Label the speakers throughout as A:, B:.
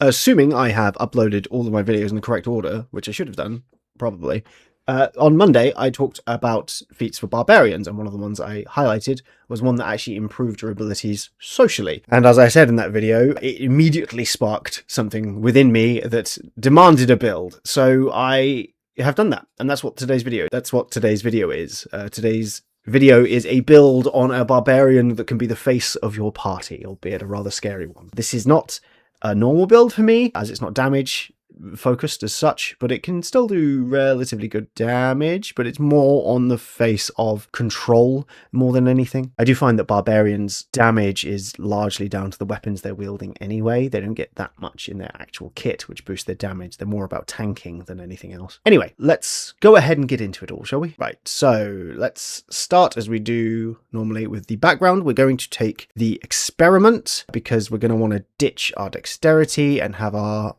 A: assuming I have uploaded all of my videos in the correct order, which I should have done, probably. On Monday, I talked about feats for barbarians, and one of the ones I highlighted was one that actually improved your abilities socially. And as I said in that video, it immediately sparked something within me that demanded a build. So I have done that, and that's what today's video is. Today's video is a build on a barbarian that can be the face of your party, albeit a rather scary one. This is not a normal build for me, as it's not damage focused as such, but it can still do relatively good damage, but it's more on the face of control more than anything. I do find that barbarians' damage is largely down to the weapons they're wielding anyway. They don't get that much in their actual kit, which boosts their damage. They're more about tanking than anything else. Anyway, let's go ahead and get into it all, shall we? Right, so let's start as we do normally with the background. We're going to take the experiment because we're going to want to ditch our dexterity and have our...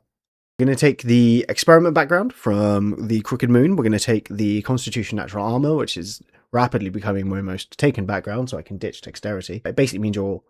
A: We're going to take the experiment background from the Crooked Moon. We're going to take the Constitution Natural Armor, which is rapidly becoming my most taken background, so I can ditch dexterity. It basically means your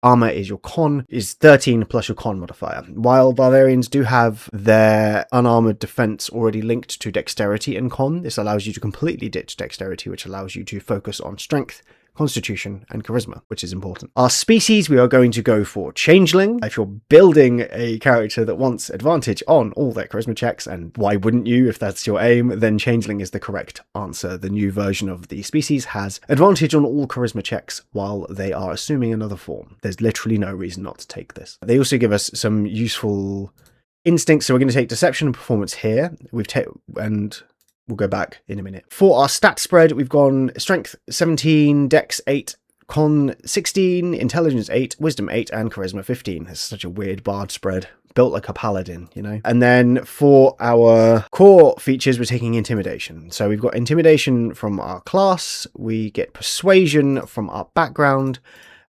A: armor is your con is 13 plus your con modifier. While barbarians do have their unarmored defense already linked to dexterity and con, this allows you to completely ditch dexterity, which allows you to focus on strength, constitution, and charisma, which is important. Our species, we are going to go for changeling. If you're building a character that wants advantage on all their charisma checks, and why wouldn't you if that's your aim, then changeling is the correct answer. The new version of the species has advantage on all charisma checks while they are assuming another form. There's literally no reason not to take this. They also give us some useful instincts, so we're going to take deception and performance here. We'll go back in a minute. For our stat spread, we've gone strength 17, dex 8, con 16, intelligence 8, wisdom 8, and charisma 15. It's such a weird bard spread. Built like a paladin, you know? And then for our core features, we're taking intimidation. So we've got intimidation from our class, we get persuasion from our background,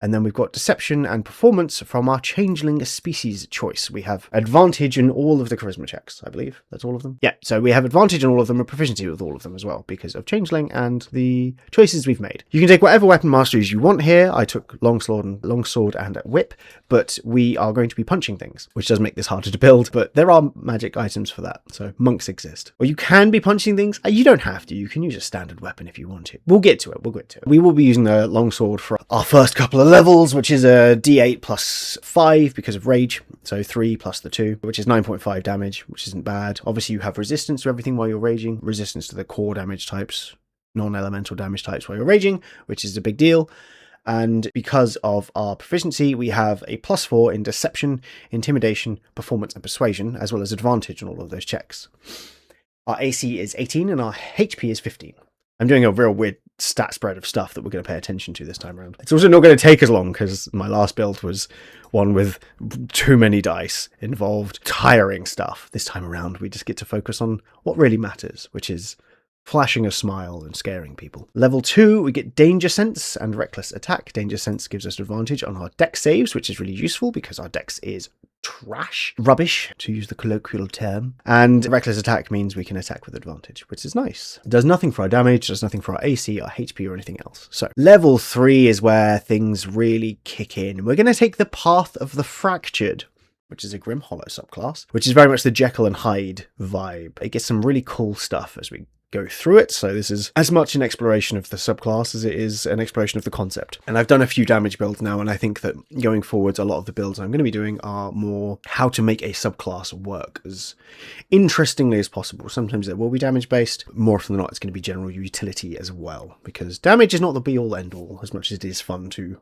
A: and then we've got deception and performance from our changeling species choice. We have advantage in all of the charisma checks, I believe. That's all of them. Yeah, so we have advantage in all of them and proficiency with all of them as well because of changeling and the choices we've made. You can take whatever weapon masteries you want here. I took longsword and whip, but we are going to be punching things, which does make this harder to build, but there are magic items for that. So monks exist. Or you can be punching things. You don't have to. You can use a standard weapon if you want to. We'll get to it. We will be using the longsword for our first couple of levels, which is a d8 plus 5 because of rage, so 3 plus the 2, which is 9.5 damage, which isn't bad. Obviously you have resistance to everything while you're raging, resistance to the core damage types, non-elemental damage types while you're raging, which is a big deal. And because of our proficiency, we have a +4 in deception, intimidation, performance, and persuasion, as well as advantage on all of those checks. Our AC is 18 and our HP is 15. I'm doing a real weird stat spread of stuff that we're going to pay attention to this time around. It's also not going to take as long because my last build was one with too many dice, involved tiring stuff. This time around, we just get to focus on what really matters, which is flashing a smile and scaring people. Level 2, we get Danger Sense and Reckless Attack. Danger Sense gives us advantage on our dex saves, which is really useful because our dex is rubbish, to use the colloquial term. And Reckless Attack means we can attack with advantage, which is nice. It does nothing for our damage, does nothing for our AC, our HP, or anything else. So level 3 is where things really kick in. We're going to take the Path of the Fractured, which is a Grim Hollow subclass, which is very much the Jekyll and Hyde vibe. It gets some really cool stuff as we go through it, so this is as much an exploration of the subclass as it is an exploration of the concept. And I've done a few damage builds now, and I think that going forwards, a lot of the builds I'm going to be doing are more how to make a subclass work as interestingly as possible. Sometimes it will be damage based, more often than not it's going to be general utility as well, because damage is not the be-all end-all as much as it is fun to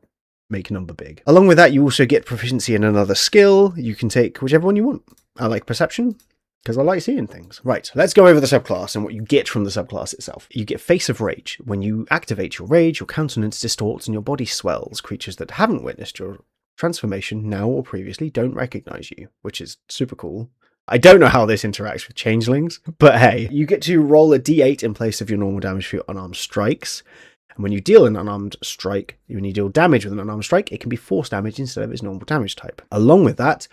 A: make a number big. Along with that, you also get proficiency in another skill. You can take whichever one you want. I like perception, because I like seeing things. Right, let's go over the subclass and what you get from the subclass itself. You get Face of Rage. When you activate your rage, your countenance distorts and your body swells. Creatures that haven't witnessed your transformation now or previously don't recognize you, which is super cool. I don't know how this interacts with changelings, but hey, you get to roll a d8 in place of your normal damage for your unarmed strikes. And when you deal an unarmed strike, when you deal damage with an unarmed strike, it can be force damage instead of its normal damage type. Along with that,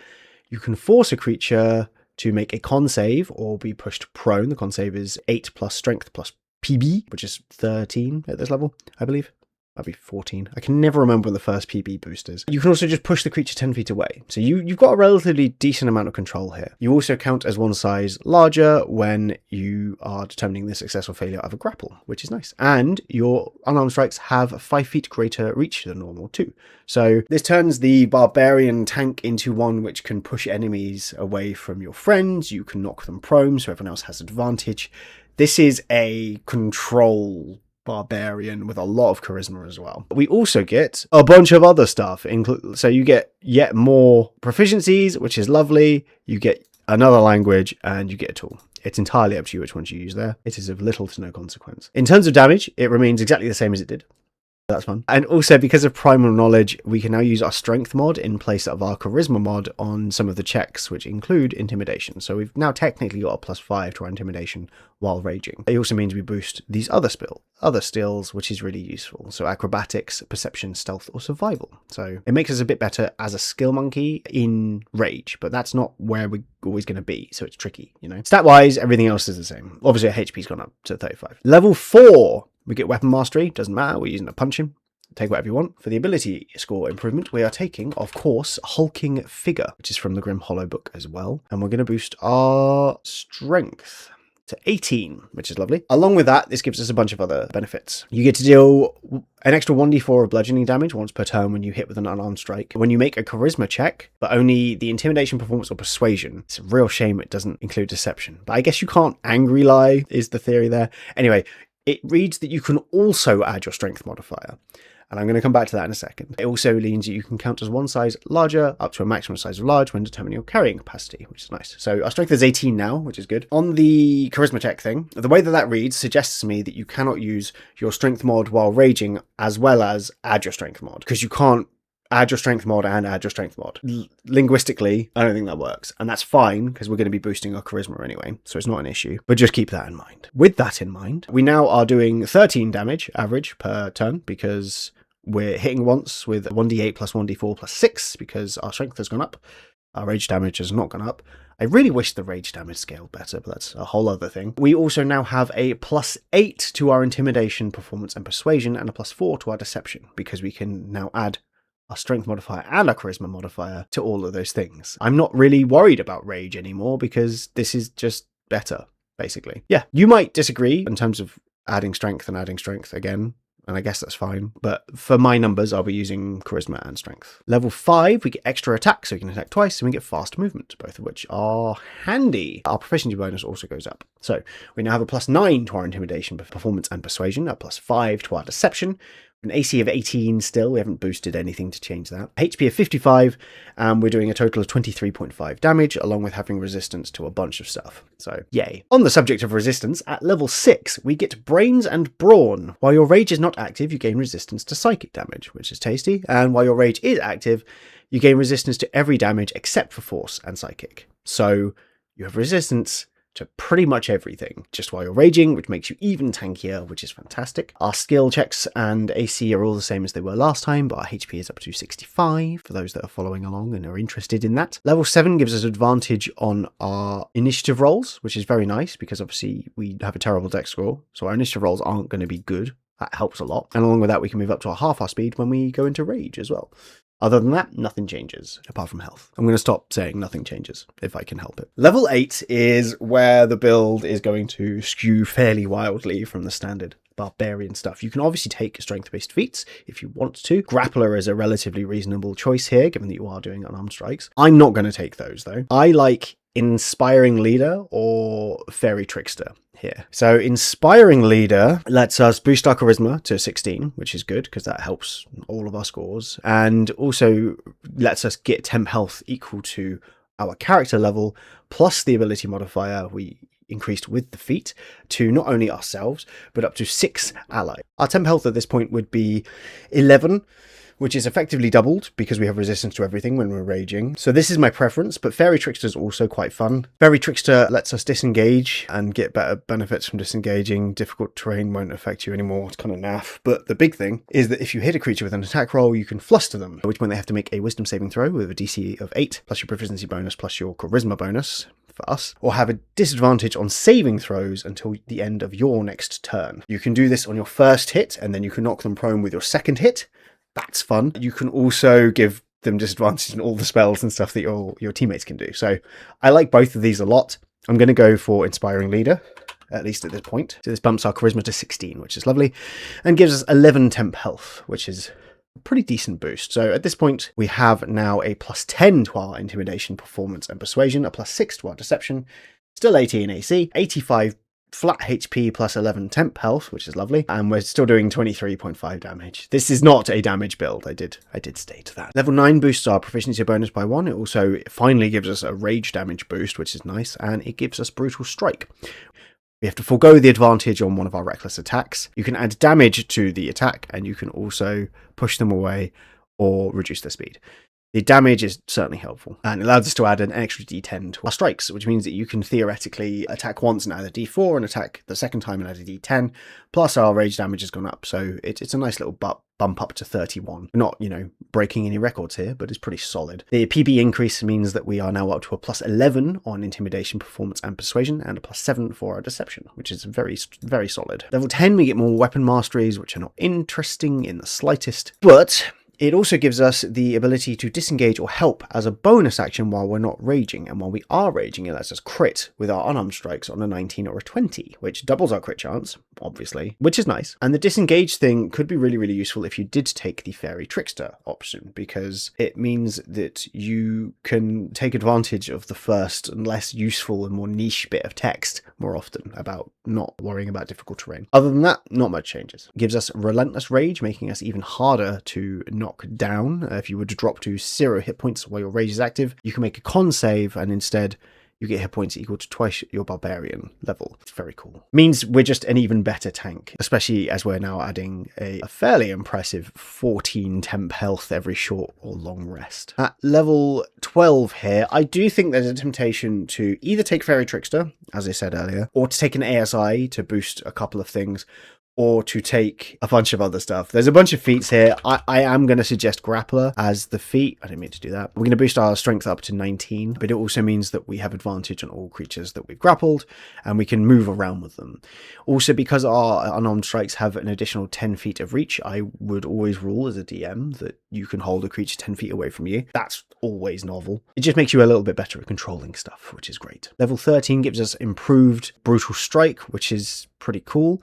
A: you can force a creature to make a con save or be pushed prone. The con save is 8 plus strength plus PB, which is 13 at this level, I believe. That'd be 14. I can never remember when the first PB boost is. You can also just push the creature 10 feet away. So you've got a relatively decent amount of control here. You also count as one size larger when you are determining the success or failure of a grapple, which is nice. And your unarmed strikes have 5 feet greater reach than normal too. So this turns the Barbarian tank into one which can push enemies away from your friends. You can knock them prone so everyone else has advantage. This is a control Barbarian with a lot of charisma as well. We also get a bunch of other stuff. So you get yet more proficiencies, which is lovely. You get another language and you get a tool. It's entirely up to you which ones you use there. It is of little to no consequence. In terms of damage, it remains exactly the same as it did. That's fun. And also, because of primal knowledge, we can now use our strength mod in place of our charisma mod on some of the checks, which include intimidation. So we've now technically got a +5 to our intimidation while raging. It also means we boost these other skills, which is really useful. So acrobatics, perception, stealth, or survival. So it makes us a bit better as a skill monkey in rage, but that's not where we're always going to be. So it's tricky, you know. Stat-wise, everything else is the same. Obviously, our HP's gone up to 35. Level 4. We get weapon mastery, doesn't matter, we're using a punching. Take whatever you want. For the ability score improvement, we are taking, of course, Hulking Figure, which is from the Grim Hollow book as well. And we're going to boost our strength to 18, which is lovely. Along with that, this gives us a bunch of other benefits. You get to deal an extra 1d4 of bludgeoning damage once per turn when you hit with an unarmed strike. When you make a charisma check, but only the intimidation, performance, or persuasion. It's a real shame it doesn't include deception. But I guess you can't angry lie, is the theory there. Anyway, it reads that you can also add your strength modifier. And I'm going to come back to that in a second. It also means that you can count as one size larger up to a maximum size of large when determining your carrying capacity, which is nice. So our strength is 18 now, which is good. On the charisma check thing, the way that reads suggests to me that you cannot use your strength mod while raging as well as add your strength mod, because you can't add your strength mod and add your strength mod. Linguistically, I don't think that works. And that's fine, because we're going to be boosting our charisma anyway, so it's not an issue. But just keep that in mind. With that in mind, we now are doing 13 damage average per turn, because we're hitting once with 1d8 plus 1d4 plus 6, because our strength has gone up. Our rage damage has not gone up. I really wish the rage damage scaled better, but that's a whole other thing. We also now have a +8 to our intimidation, performance, and persuasion, and a +4 to our deception, because we can now add our strength modifier and our charisma modifier to all of those things. I'm not really worried about rage anymore, because this is just better, basically. Yeah, you might disagree in terms of adding strength and adding strength again, and I guess that's fine. But for my numbers, I'll be using charisma and strength. Level 5, we get extra attack, so we can attack twice, and we get fast movement, both of which are handy. Our proficiency bonus also goes up. So we now have a +9 to our intimidation, performance, and persuasion, a +5 to our deception, an AC of 18 still. We haven't boosted anything to change that. HP of 55, and we're doing a total of 23.5 damage, along with having resistance to a bunch of stuff. So, yay. On the subject of resistance, at level 6, we get Brains and Brawn. While your rage is not active, you gain resistance to psychic damage, which is tasty. And while your rage is active, you gain resistance to every damage except for force and psychic. So, you have resistance to pretty much everything, just while you're raging, which makes you even tankier, which is fantastic. Our skill checks and AC are all the same as they were last time, but our HP is up to 65, for those that are following along and are interested in that. Level 7 gives us advantage on our initiative rolls, which is very nice, because obviously we have a terrible dex score, so our initiative rolls aren't going to be good. That helps a lot. And along with that, we can move up to half our speed when we go into rage as well. Other than that, nothing changes, apart from health. I'm going to stop saying nothing changes, if I can help it. Level 8 is where the build is going to skew fairly wildly from the standard Barbarian stuff. You can obviously take strength-based feats if you want to. Grappler is a relatively reasonable choice here, given that you are doing unarmed strikes. I'm not going to take those, though. I like Inspiring Leader or Fairy Trickster here. So Inspiring Leader lets us boost our charisma to 16, which is good because that helps all of our scores, and also lets us get temp health equal to our character level plus the ability modifier we increased with the feat to not only ourselves but up to 6 allies. Our temp health at this point would be 11, which is effectively doubled because we have resistance to everything when we're raging. So this is my preference, but Fairy Trickster is also quite fun. Fairy Trickster lets us disengage and get better benefits from disengaging. Difficult terrain won't affect you anymore. It's kind of naff. But the big thing is that if you hit a creature with an attack roll, you can fluster them, at which point they have to make a wisdom saving throw with a DC of 8, plus your proficiency bonus, plus your charisma bonus, for us, or have a disadvantage on saving throws until the end of your next turn. You can do this on your first hit, and then you can knock them prone with your second hit. That's fun. You can also give them disadvantage in all the spells and stuff that your teammates can do. So I like both of these a lot. I'm going to go for Inspiring Leader, at least at this point. So this bumps our charisma to 16, which is lovely, and gives us 11 temp health, which is a pretty decent boost. So at this point, we have now a +10 to our intimidation, performance, and persuasion, a +6 to our deception, still 18 AC, 85 flat HP plus 11 temp health, which is lovely, and we're still doing 23.5 damage. This is not a damage build. I did state that. Level 9 boosts our proficiency bonus by 1. It also finally gives us a rage damage boost, which is nice, and it gives us brutal strike. We have to forego the advantage on one of our reckless attacks. You can add damage to the attack, and you can also push them away or reduce their speed. The damage is certainly helpful, and it allows us to add an extra d10 to our strikes, which means that you can theoretically attack once and add a d4, and attack the second time and add a d10, plus our rage damage has gone up, so it's a nice little bump up to 31. Not, breaking any records here, but it's pretty solid. The PB increase means that we are now up to a +11 on intimidation, performance, and persuasion, and a +7 for our deception, which is very, very solid. Level 10, we get more weapon masteries, which are not interesting in the slightest, but it also gives us the ability to disengage or help as a bonus action while we're not raging, and while we are raging, it lets us crit with our unarmed strikes on a 19 or a 20, which doubles our crit chance, obviously, which is nice. And the disengage thing could be really, really useful if you did take the Fairy Trickster option, because it means that you can take advantage of the first and less useful and more niche bit of text more often about not worrying about difficult terrain. Other than that, not much changes. It gives us Relentless Rage, making us even harder to knock down. If you were to drop to 0 hit points while your rage is active, you can make a con save, and instead you get hit points equal to twice your Barbarian level. It's very cool. Means we're just an even better tank, especially as we're now adding a fairly impressive 14 temp health every short or long rest. At level 12 here, I do think there's a temptation to either take Fairy Trickster, as I said earlier, or to take an ASI to boost a couple of things, or to take a bunch of other stuff. There's a bunch of feats here. I am going to suggest Grappler as the feat. I didn't mean to do that. We're going to boost our strength up to 19, but it also means that we have advantage on all creatures that we've grappled, and we can move around with them. Also, because our unarmed strikes have an additional 10 feet of reach, I would always rule as a DM that you can hold a creature 10 feet away from you. That's always novel. It just makes you a little bit better at controlling stuff, which is great. Level 13 gives us improved brutal strike, which is pretty cool.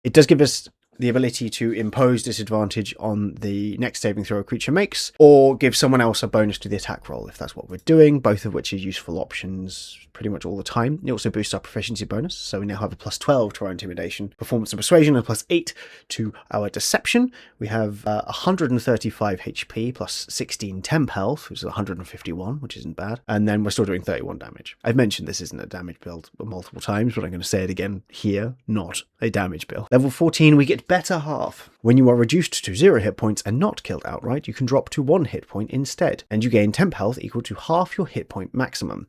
A: It does give us the ability to impose disadvantage on the next saving throw a creature makes, or give someone else a bonus to the attack roll if that's what we're doing, both of which are useful options pretty much all the time. It also boosts our proficiency bonus, so we now have a +12 to our intimidation, performance, and persuasion, and +8 to our deception. We have 135 HP plus 16 temp health, which is 151, which isn't bad, and then we're still doing 31 damage. I've mentioned this isn't a damage build multiple times, but I'm going to say it again here, not a damage build. Level 14, we get Better Half. When you are reduced to 0 hit points and not killed outright, you can drop to 1 hit point instead, and you gain temp health equal to half your hit point maximum.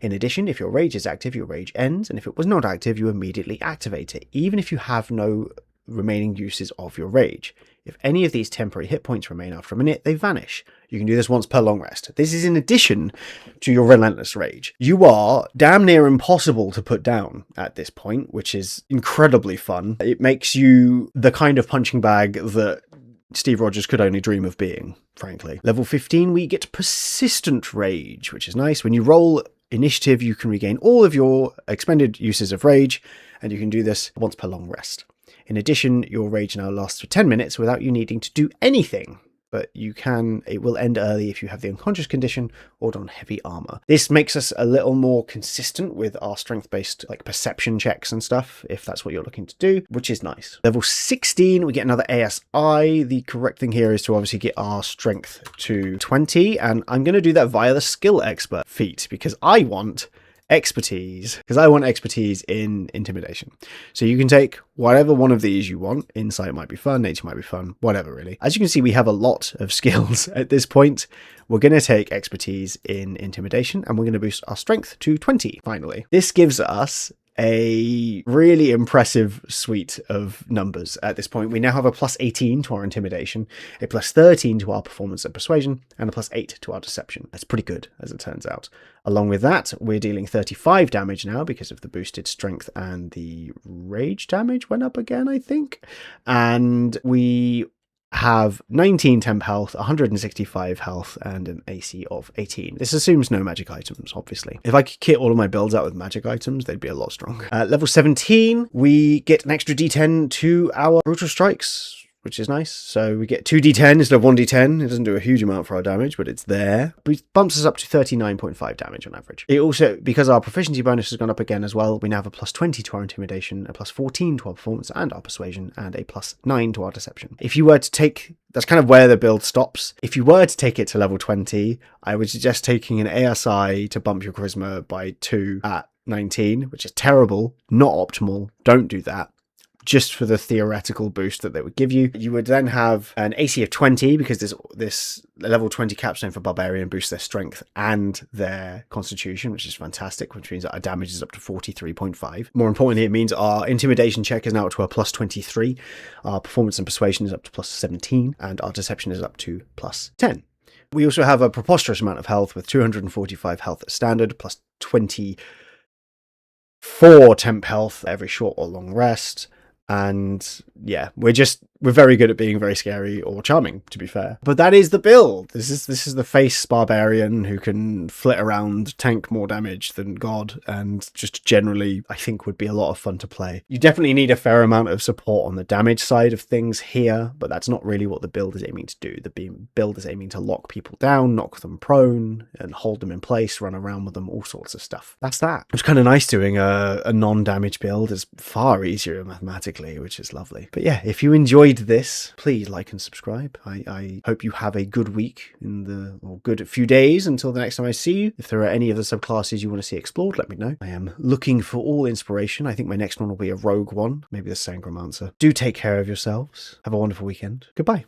A: In addition, if your rage is active, your rage ends, and if it was not active, you immediately activate it, even if you have no remaining uses of your rage. If any of these temporary hit points remain after a minute, they vanish. You can do this once per long rest. This is in addition to your Relentless Rage. You are damn near impossible to put down at this point, which is incredibly fun. It makes you the kind of punching bag that Steve Rogers could only dream of being, frankly. Level 15, we get Persistent Rage, which is nice. When you roll initiative, you can regain all of your expended uses of rage, and you can do this once per long rest. In addition, your rage now lasts for 10 minutes without you needing to do anything, but it will end early if you have the unconscious condition or don heavy armor. This makes us a little more consistent with our strength-based perception checks and stuff, if that's what you're looking to do, which is nice. Level 16, we get another ASI. The correct thing here is to obviously get our strength to 20, and I'm going to do that via the skill expert feat, because I want expertise in intimidation. So you can take whatever one of these you want. Insight might be fun, nature might be fun, whatever really. As you can see, we have a lot of skills at this point. We're going to take expertise in intimidation, and we're going to boost our strength to 20 finally. This gives us a really impressive suite of numbers at this point. We now have a plus 18 to our intimidation, a plus 13 to our performance and persuasion, and a plus 8 to our deception. That's pretty good, as it turns out. Along with that, we're dealing 35 damage now because of the boosted strength, and the rage damage went up again, I think. And we have 19 temp health, 165 health, and an AC of 18. This assumes no magic items, obviously. If I could kit all of my builds out with magic items, they'd be a lot stronger. Level 17, we get an extra d10 to our brutal strikes, which is nice. So we get 2d10 instead of 1d10. It doesn't do a huge amount for our damage, but it's there. It bumps us up to 39.5 damage on average. It also, because our proficiency bonus has gone up again as well, we now have a plus 20 to our intimidation, a plus 14 to our performance and our persuasion, and a plus 9 to our deception. If you were to take, that's kind of where the build stops. If you were to take it to level 20, I would suggest taking an ASI to bump your charisma by 2 at 19, which is terrible, not optimal. Don't do that. Just for the theoretical boost that they would give you. You would then have an AC of 20 because this level 20 capstone for Barbarian boosts their strength and their constitution, which is fantastic, which means that our damage is up to 43.5. More importantly, it means our intimidation check is now up to a plus 23, our performance and persuasion is up to plus 17, and our deception is up to plus 10. We also have a preposterous amount of health with 245 health at standard, plus 24 temp health every short or long rest. And yeah, we're very good at being very scary or charming, to be fair. But that is the build. This is the face Barbarian who can flit around, tank more damage than God, and just generally, I think, would be a lot of fun to play. You definitely need a fair amount of support on the damage side of things here, but that's not really what the build is aiming to do. The build is aiming to lock people down, knock them prone, and hold them in place, run around with them, all sorts of stuff. That's that. It's kind of nice doing a non-damage build. It's far easier mathematically, which is lovely. But yeah, if you enjoyed this, please like and subscribe. I hope you have a good week or good few days until the next time I see you. If there are any of the subclasses you want to see explored, let me know. I am looking for all inspiration. I think my next one will be a rogue one, maybe the Sangromancer. Do take care of yourselves. Have a wonderful weekend. Goodbye.